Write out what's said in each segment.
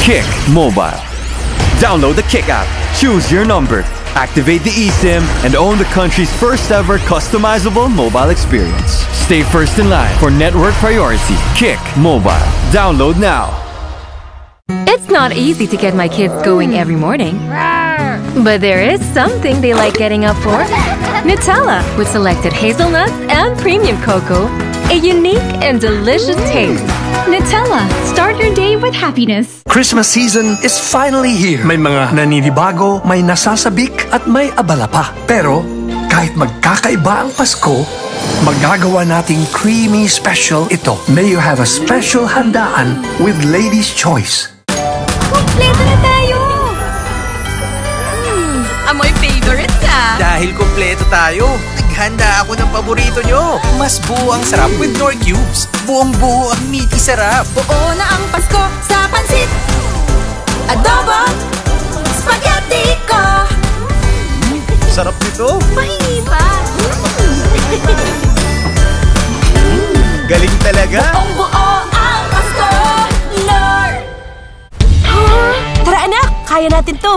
Kick Mobile. Download the Kick app, choose your number, activate the eSIM, and own the country's first ever customizable mobile experience. Stay first in line for network priority. Kick Mobile. Download now. It's not easy to get my kids going every morning. But there is something they like getting up for. Nutella with selected hazelnuts and premium cocoa. A unique and delicious taste. Nutella, start your day with happiness. Christmas season is finally here. May mga naninibago, may nasasabik, at may abala pa. Pero kahit magkakaiba ang Pasko, magagawa nating creamy special ito. May you have a special handaan with Lady's Choice. Kompleto na tayo! Amoy favorites ah! Dahil kompleto tayo, naghanda ako ng paborito nyo. Mas buo ang sarap with Knorr Cubes. Buong-buo ang meaty sarap. Buo na ang Pasko sa pansit, adobo, spaghetti ko. Sarap nito. Mahingi pa. Galing talaga. Buong-buo ang Pasko, Knorr. Tara anak, kaya natin to.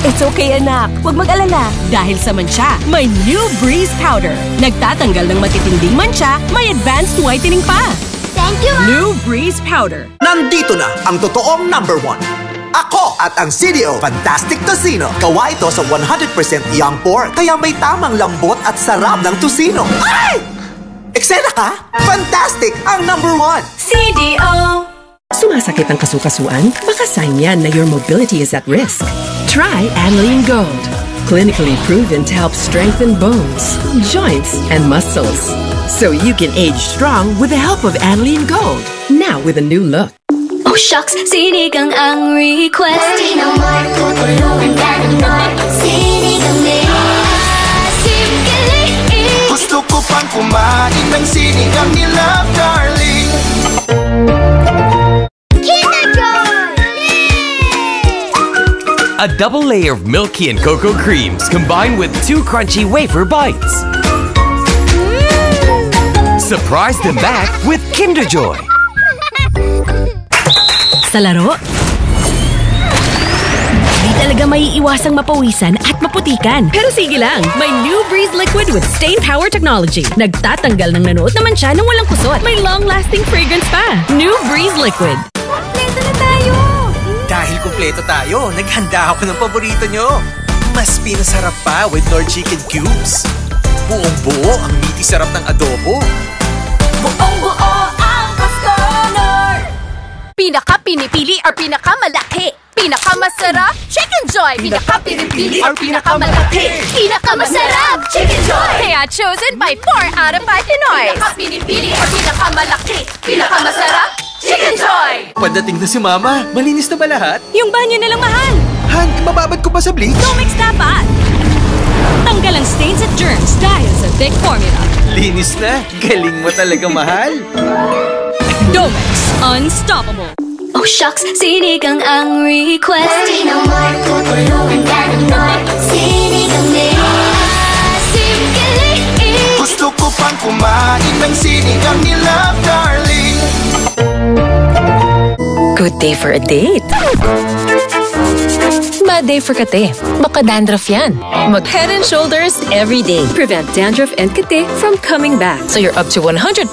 It's okay anak, huwag mag-alala. Dahil sa mancha, may New Breeze Powder. Nagtatanggal ng matitinding mancha, may advanced whitening pa. Thank you, Ma. New Breeze Powder. Nandito na ang totoong number 1. Ako at ang CDO Fantastic Tocino. Gawa ito sa 100% young pork, kaya may tamang lambot at sarap ng tocino. Ay! Eksena ka? Fantastic ang number 1. CDO. Sumasakit ang kasukasuan? Baka sign yan na your mobility is at risk. Try Aniline Gold. Clinically proven to help strengthen bones, joints, and muscles. So you can age strong with the help of Aniline Gold. Now with a new look. Oh shucks, sinigang ang request. Pwede naman tutulungan ka ng Knorr. Sinigang ni Asim Galing. Gusto ko pang kumain ng sinigang ni Love Darling. A double layer of milky and cocoa creams combined with 2 crunchy wafer bites. Surprise them back with Kinder Joy. Sa laro, di talaga maiiwasang mapawisan at maputikan. Pero sige lang, may New Breeze Liquid with Stain Power Technology. Nagtatanggal ng nanuot naman siya ng walang kusot. May long-lasting fragrance pa. New Breeze Liquid. Kompleto na tayo. Dahil kompleto tayo, naghanda ako ng paborito nyo. Mas pinasarap pa with Knorr Chicken Cubes. Buong-buo ang meaty sarap ng adobo. Buong-buo ang Pasko, Knorr. Pinaka-pinipili or pinakamalaki? Pinakamasarap? Chicken Joy! Pinaka-pinipili or pinakamalaki? Pinakamasarap, Chicken Joy. Kaya chosen by 4 out of 5 Pinoy. Pinaka-pinipili or pinakamalaki? Pinakamasarap, Chicken Joy. Pagdating na si Mama, malinis na ba lahat? Yung banyo na lang mahal. Han, ibababad ko pa sa bleach? Domix dapat. Tanggal ang stains at germs dahil sa thick formula. Linis na. Galing mo talaga, mahal. Domix, unstoppable. Oh shucks, sinigang ang request. Pwede naman tutulungan ka ng Knorr. Sinigang ni Asim Galing. Gusto ko pang kumain ng sinigang ni Love Darling. Good day for a date. Bad day for kate. Baka dandruff yan. Mag Head and Shoulders every day. Prevent dandruff and kate from coming back. So you're up to 100%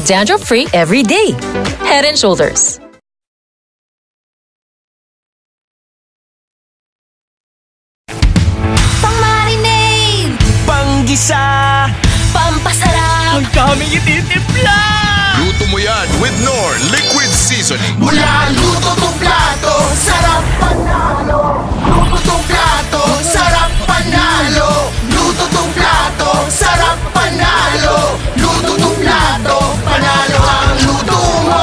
dandruff-free every day. Head and Shoulders. Pang-marinade. Panggisa. Pampasarap. Ang daming ititimpla. Luto mo yan with Knorr Liquid Seasoning. Mula luto tong plato, sarap panalo. Luto tong plato, sarap panalo. Luto tong plato, sarap panalo. Luto tong plato, panalo ang luto mo.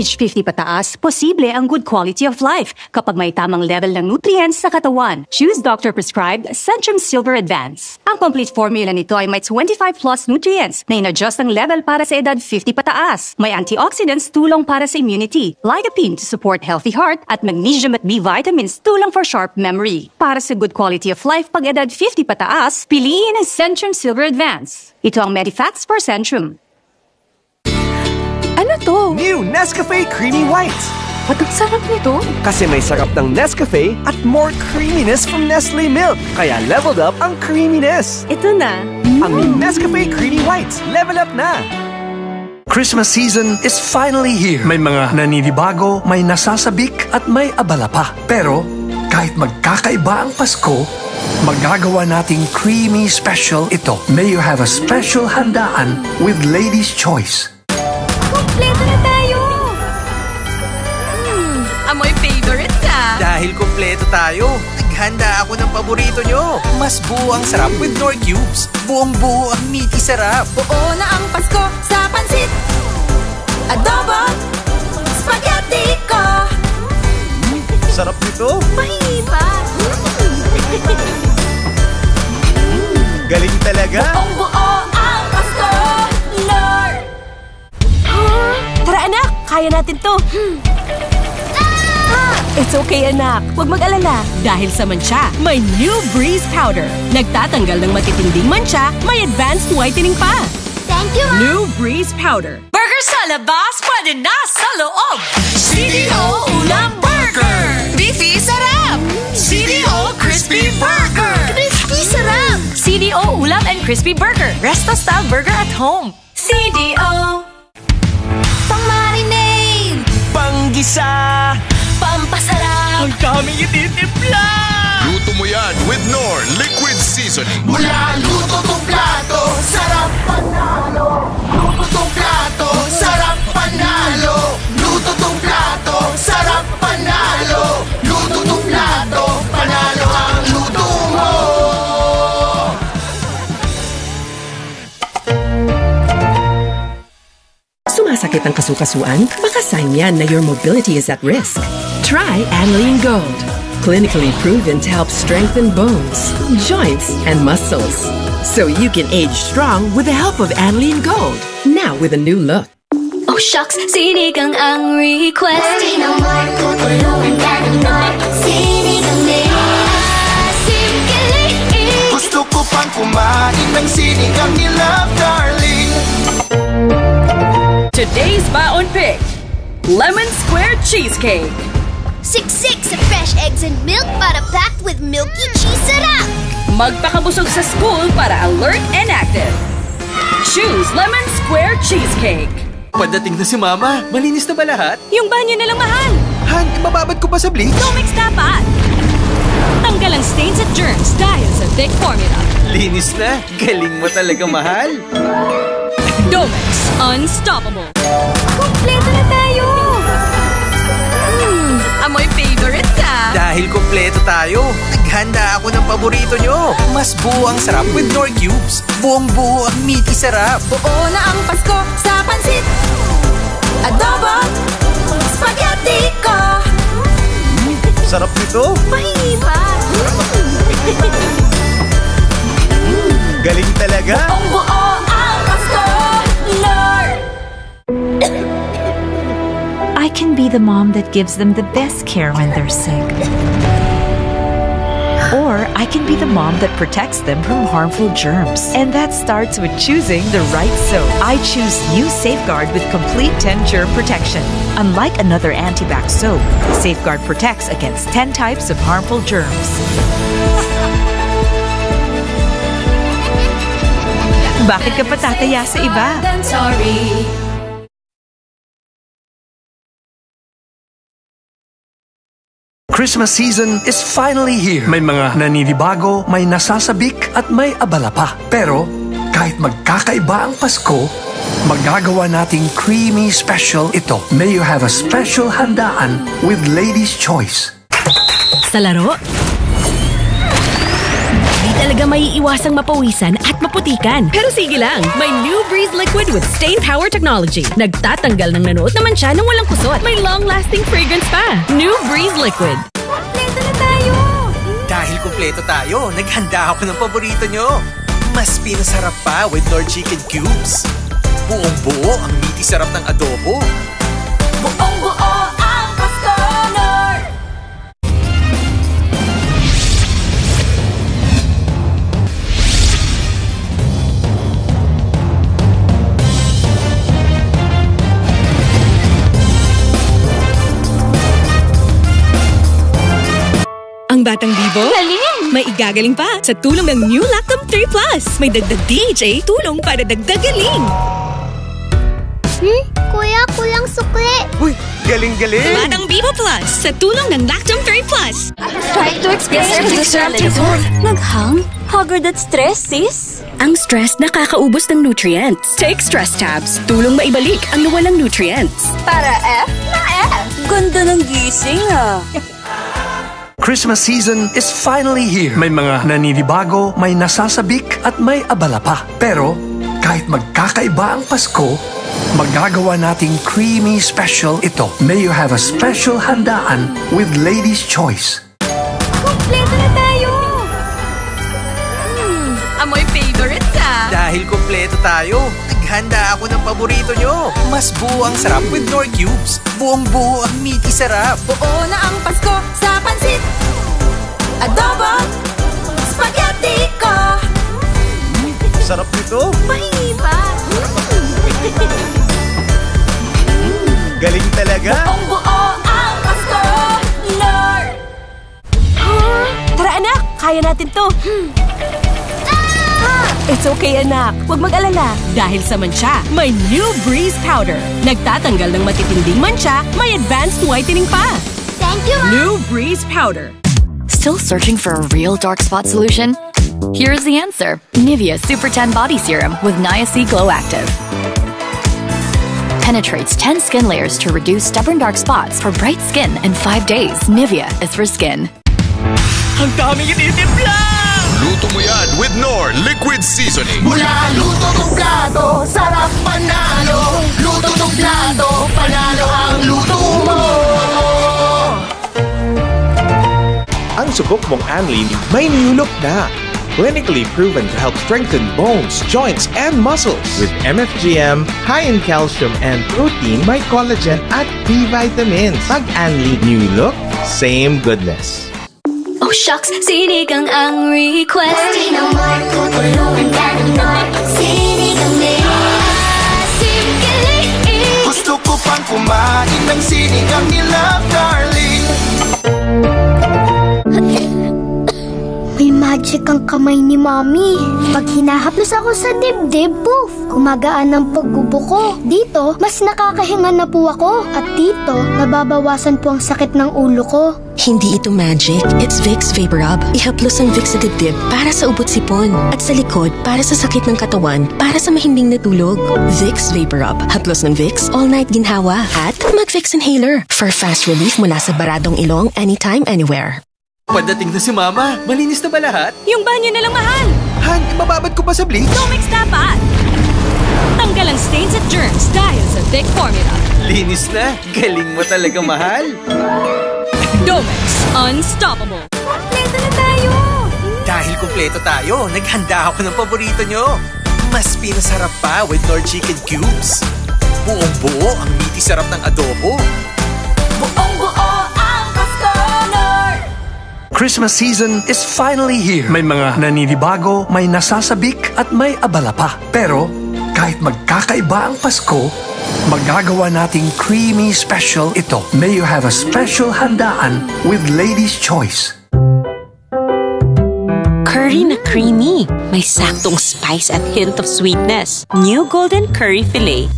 Age 50 pataas, posible ang good quality of life kapag may tamang level ng nutrients sa katawan. Choose doctor-prescribed Centrum Silver Advance. Ang complete formula nito ay may 25 plus nutrients na in-adjust ang level para sa edad 50 pataas. May antioxidants tulong para sa immunity, lycopene to support healthy heart, at magnesium at B vitamins tulong for sharp memory. Para sa good quality of life pag edad 50 pataas, piliin ang Centrum Silver Advance. Ito ang Medifacts for Centrum. Ano to? New Nescafe Creamy White. Ba't ang sarap nito? Kasi may sarap ng Nescafe at more creaminess from Nestle Milk. Kaya leveled up ang creaminess. Ito na. Ang new Nescafe Creamy White. Level up na. Christmas season is finally here. May mga naninibago, may nasasabik, at may abala pa. Pero kahit magkakaiba ang Pasko, magagawa nating creamy special ito. May you have a special handaan with Lady's Choice. Kompleto na tayo! Amoy favorite ka! Dahil kompleto tayo, naghanda ako ng paborito nyo. Mas buo ang sarap with Knorr Cubes. Buong-buo ang meaty sarap. Buo na ang Pasko sa pansit, adobo, spaghetti ko. Sarap nito. Mahiba. Galing talaga. Buong-buo ang Pasko, Knorr. Tara anak, kaya natin to. It's okay anak, huwag mag-alala. Dahil sa mancha, may New Breeze Powder. Nagtatanggal ng matitinding mancha, may advanced whitening pa. Thank you, Mom. New Breeze Powder. Burger sa labas, pwede na sa loob. CDO Ulam Burger. Beefy sarap. CDO Crispy Burger. Crispy sarap. CDO Ulam and Crispy Burger. Resto-style burger at home. CDO. Pang-marinade. Panggisa. Pampasarap. Ang daming ititimpla. Luto mo yan with Knorr Liquid Seasoning. Mula luto tong plato, sarap panalo. Luto tong plato, sarap panalo. Luto tong plato, sarap panalo. Luto tong plato, panalo ang luto mo. Sumasakit ang kasukasuan? Baka sign yan na your mobility is at risk. Try Anlene Gold. Clinically proven to help strengthen bones, joints, and muscles. So you can age strong with the help of Anlene Gold. Now with a new look. Oh shucks, sinigang ang request. Pwede na more, tutulungan ka ng Knorr. Sinigang ni Asim Kilig. Gusto ko pang kumain ng sinigang ni Love Darling. Today's baon pick, Lemon Square Cheesecake. 6 fresh eggs and milk para packed with milky cheese sarap. Magpakabusog sa school para alert and active. Choose Lemon Square Cheesecake. Padating na si Mama. Malinis na ba lahat? Yung banyo na lang mahal. Han, mababad ko pa sa bleach? Domex dapat. Tanggal ang stains at germs dahil sa thick formula. Linis na. Galing mo talaga, mahal. Domex Unstoppable. Kompleto na tayo! Amoy favorite ka! Dahil kompleto tayo, naghanda ako ng paborito nyo. Mas buo ang sarap with Knorr Cubes. Buong-buo ang meaty sarap. Buo na ang Pasko sa pansit, adobo, spaghetti ko. Sarap nito. Mahiba. Galing talaga. Buong-buo ang Pasko, Knorr. I can be the mom that gives them the best care when they're sick. Or I can be the mom that protects them from harmful germs. And that starts with choosing the right soap. I choose new Safeguard with complete 10 germ protection. Unlike another antibac soap, Safeguard protects against 10 types of harmful germs. Bakit ka patataya sa iba? Sorry. Christmas season is finally here. May mga naninibago, may nasasabik, at may abala pa. Pero kahit magkakaiba ang Pasko, magagawa nating creamy special ito. May you have a special handaan with Lady's Choice. Sa laro, Bida talaga maiiwasang mapawisan at maputikan. Pero sige lang, may New Breeze Liquid with Stain Power Technology. Nagtatanggal ng nanuot naman siya nang walang kusot. May long-lasting fragrance pa. New Breeze Liquid. Kompleto na tayo! Dahil kumpleto tayo, naghanda ako ng paborito nyo. Mas pinasarap pa with Lord Chicken Cubes. Buong-buo ang meaty sarap ng adobo. Buong-buo ang Pasko, Lord! Ang Batang Bibo, may igagaling pa sa tulong ng New Lactum 3 Plus. May dagdag DHA, tulong para dagdag galing. Kuya, kulang sukli. Uy, galing-galing! Batang Bibo Plus sa tulong ng Lactum 3 Plus. Try to explain to Naghang? Haggard at stress, sis? Ang stress nakakaubos ng nutrients. Take Stress Tabs. Tulong maibalik ang nawalang nutrients. Para F na F. Ganda ng gising ah. Christmas season is finally here. May mga naninibago, may nasasabik at may abala pa. Pero kahit magkakaiba ang Pasko, magagawa nating creamy special ito. May you have a special handaan with Lady's Choice. Kompleto na tayo! Amoy favorites ah! Dahil kumpleto tayo, naghanda ako ng paborito nyo. Mas buo ang sarap with Knorr Cubes. Buong-buo ang meaty sarap. Buo na ang Pasko sa pansit, adobo, spaghetti ko. Sarap nito. Mahiba! Galing talaga. Buong-buo ang Pasko, Lord! Tara anak, kaya natin to. It's okay anak, huwag mag-alala. Dahil sa mancha, may New Breeze Powder. Nagtatanggal ng matitinding mancha, may advanced whitening pa. Thank you, Mom. New Breeze Powder. Still searching for a real dark spot solution? Here's the answer. Nivea Super 10 Body Serum with Niacin Glow Active. Penetrates 10 skin layers to reduce stubborn dark spots for bright skin in 5 days. Nivea is for skin. Ang daming ititimpla! Luto mo yan with Knorr Liquid Seasoning. Mula luto to plato, sarap panalo. Luto to plato, panalo ang luto mo. Ang subok mong Anlin may new look na. Clinically proven to help strengthen bones, joints, and muscles. With MFGM, high in calcium and protein, may collagen at B vitamins. Pag Anlin new look, same goodness. Oh shucks, sinigang ang request. Pwede na more, tutulungan ka ng Knorr. Sinigang ni Asim Kilig. Gusto ko pang kumain ng sinigang ni Love Darling. May magic ang kamay ni Mommy. Pag hinahaplos ako sa dibdib, poof, gumagaan ang paggubo ko. Dito, mas nakakahinga na po ako. At dito, nababawasan po ang sakit ng ulo ko. Hindi ito magic. It's Vicks Vapor Rub. Ihaplos ang Vicks sa dibdib para sa ubot sipon. At sa likod, para sa sakit ng katawan, para sa mahimbing na tulog. Vicks Vapor Rub. Haplos ng Vicks, all night ginhawa. At mag-Vicks Inhaler for fast relief mula sa baradong ilong anytime, anywhere. Pagdating na si Mama, malinis na ba lahat? Yung banyo na lang mahal. Han, mababad ko pa sa bleach? Domix dapat. Tanggal ang stains at germs dahil sa Vic Formula. Linis na. Galing mo talaga, mahal. Domix, unstoppable. Kompleto na tayo! Dahil kumpleto tayo, naghanda ako ng paborito nyo. Mas pinasarap pa with Knorr Chicken Cubes. Buong-buo ang meaty sarap ng adobo. Buong-buo ang Pasko, Lord! Christmas season is finally here. May mga naninibago, may nasasabik at may abala pa. Pero kahit magkakaiba ang Pasko, magagawa nating creamy special ito. May you have a special handaan with Lady's Choice. Curry na creamy. May saktong spice at hint of sweetness. New Golden Curry Filet.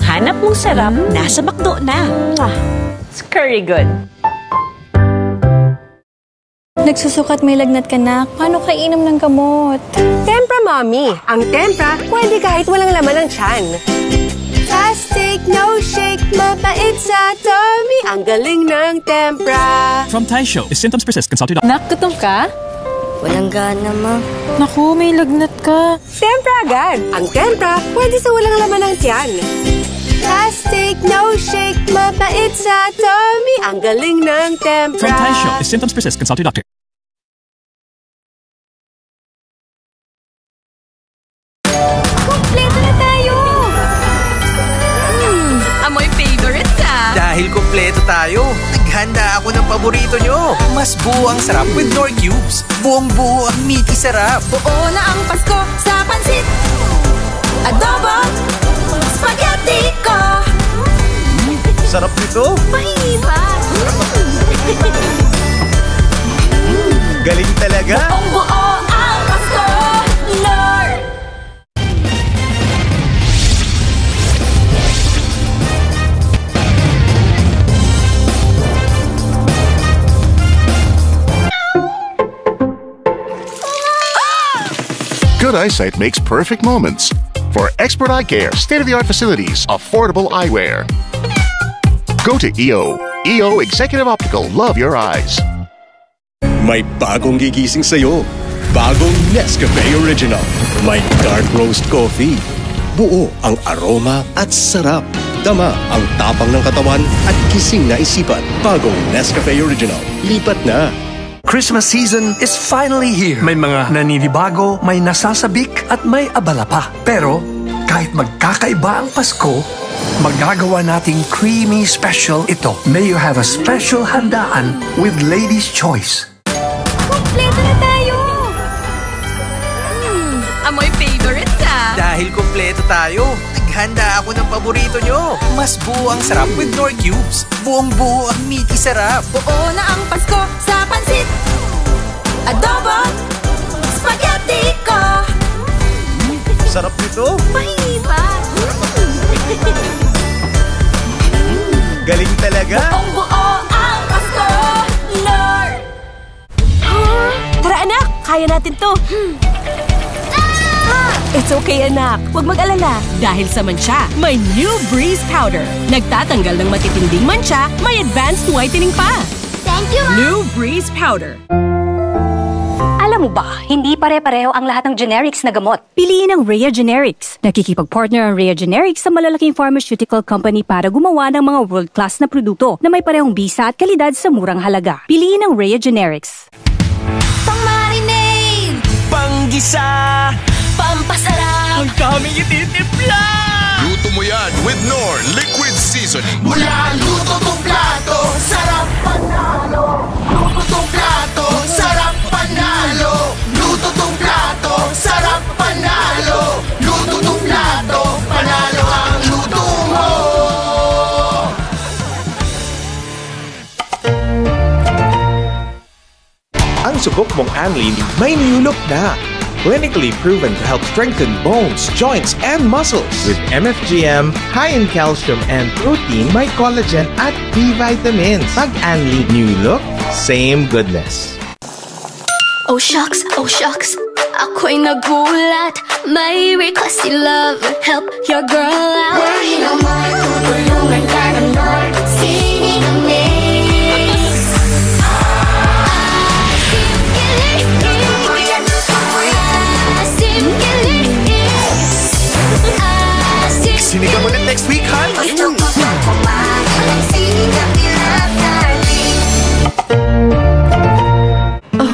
Hanap mong sarap, nasa bakto na. It's curry good. Nagsusukat may lagnat ka na. Paano ka inom ng gamot? Tempra, Mommy. Ang Tempra, pwede kahit walang laman ng tiyan. Fast take, no shake, mabait sa tummy. Ang galing ng Tempra. From Taisho, if symptoms persist, consult your doctor. Nak, gutom ka? Walang gana, Ma. Naku, may lagnat ka. Tempra agad. Ang Tempra, pwede sa walang laman ng tiyan. Fast take, no shake, mapait sa tummy. Ang galing ng Tempra. From Tansho, if symptoms persist, consult your doctor. Kompleto na tayo! Amoy favorites ah! Dahil kompleto tayo, naghanda ako ng paborito nyo. Mas buo ang sarap with Knorr Cubes. Buong-buo ang meaty sarap. Buo na ang Pasko sa pansit. Adobo, spaghetti ko. Sarap nito. Mahina. Galing talaga. Buong-buo ang Pasko. Knorr. Good eyesight makes perfect moments. For expert eye care, state-of-the-art facilities, affordable eyewear. Go to EO. EO Executive Optical. Love your eyes. May bagong gigising sa'yo. Bagong Nescafe Original. May dark roast coffee. Buo ang aroma at sarap. Dama ang tapang ng katawan at gising na isipan. Bagong Nescafe Original. Lipat na. Christmas season is finally here. May mga naninibago, may nasasabik at may abala pa. Pero kahit magkakaiba ang Pasko, magagawa nating creamy special ito. May you have a special handaan with Lady's Choice. Kompleto na tayo! Amoy favorites ah! Dahil kompleto tayo, naghanda ako ng paborito nyo. Mas buo ang sarap with Knorr Cubes. Buong-buo ang meaty sarap. Buo na ang Pasko sa pansit. Adobo, spaghetti ko. Sarap nito. Mahina. Galing talaga. Buong-buo ang Pasko. Knorr. Tara anak, kaya natin to. It's okay anak, huwag mag-alala. Dahil sa mancha, may New Breeze Powder. Nagtatanggal ng matitinding mancha, may advanced whitening pa. Thank you, Ma! New Breeze Powder. Alam mo ba, hindi pare-pareho ang lahat ng generics na gamot. Piliin ang Rhea Generics. Nakikipag-partner ang Rhea Generics sa malalaking pharmaceutical company para gumawa ng mga world-class na produkto na may parehong bisa at kalidad sa murang halaga. Piliin ang Rhea Generics. Pang-marinade, Panggisa, pampasarap, ang daming ititimpla. Luto mo yan with Knorr Liquid Seasoning. Mula luto tong plato, sarap panalo. Luto tong plato, sarap panalo. Luto tong plato, sarap panalo. Luto tong plato, panalo ang luto mo. Ang subok mong Anlin may new look na. Clinically proven to help strengthen bones, joints, and muscles. With MFGM, high in calcium and protein, may collagen at B vitamins. Pag Anli new look, same goodness. Oh shucks, ako'y nagulat. May request si love, help your girl out. Worry no more, tutulungan ka ng Knorr. Singing a mix. Sinigang ulit next week, ha?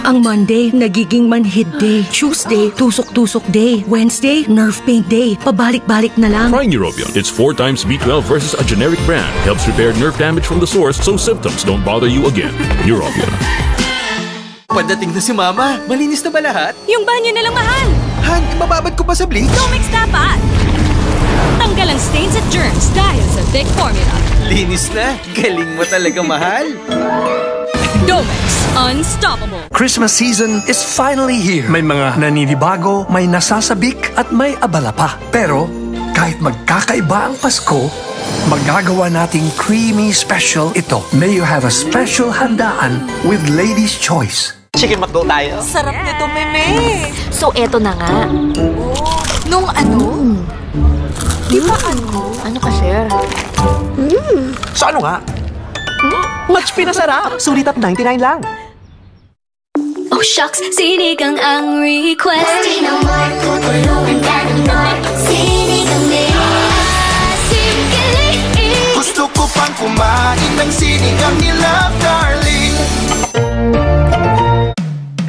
Ang Monday, nagiging manhid day. Tuesday, tusok-tusok day. Wednesday, nerve pain day. Pabalik-balik na lang. Try Neurobion. It's 4 times B12 versus a generic brand. Helps repair nerve damage from the source so symptoms don't bother you again. Neurobion. Pagdating na si Mama, malinis na ba lahat? Yung banyo na lang mahal. Han, mababad ko pa sa bleach? Domex dapat. Tanggal ang stains at germs dahil sa Vic Formula. Linis na. Galing mo talaga, mahal. Domex. Unstoppable. Christmas season is finally here. May mga naninibago, may nasasabik at may abala pa. Pero kahit magkakaiba ang Pasko, magagawa nating creamy special ito. May you have a special handaan with Lady's Choice. Chicken McDo tayo. Sarap nito, Meme. So, eto na nga. Nung ano? Di ba ano? Ano kasi? So ano nga? Much pinasarap. Sulit at 99 lang. Oh shucks, sinigang ang request. Pwede naman tutulungan ka ng Nor. Sinigang gusto ko pang kumain ng sinigang ni Love Darling.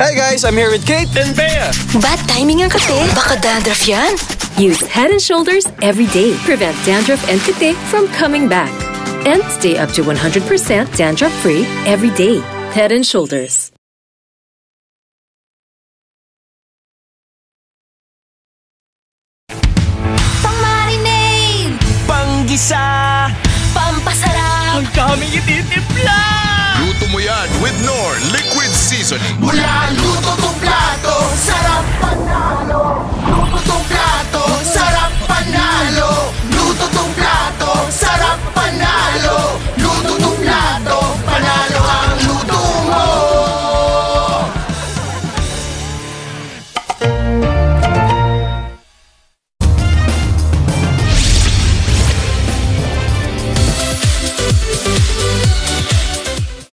Hey guys, I'm here with Kate and Bea. Bad timing ang kate. Baka dandruff yan. Use Head & Shoulders every day. Prevent dandruff and kate from coming back. And stay up to 100% dandruff-free every day. Head & Shoulders. Pang-marinade, Panggisa, pampasarap, ang daming ititimpla. Luto mo yan with Knorr Liquid Seasoning. Mula luto tong plato, sarap panalo. Luto tong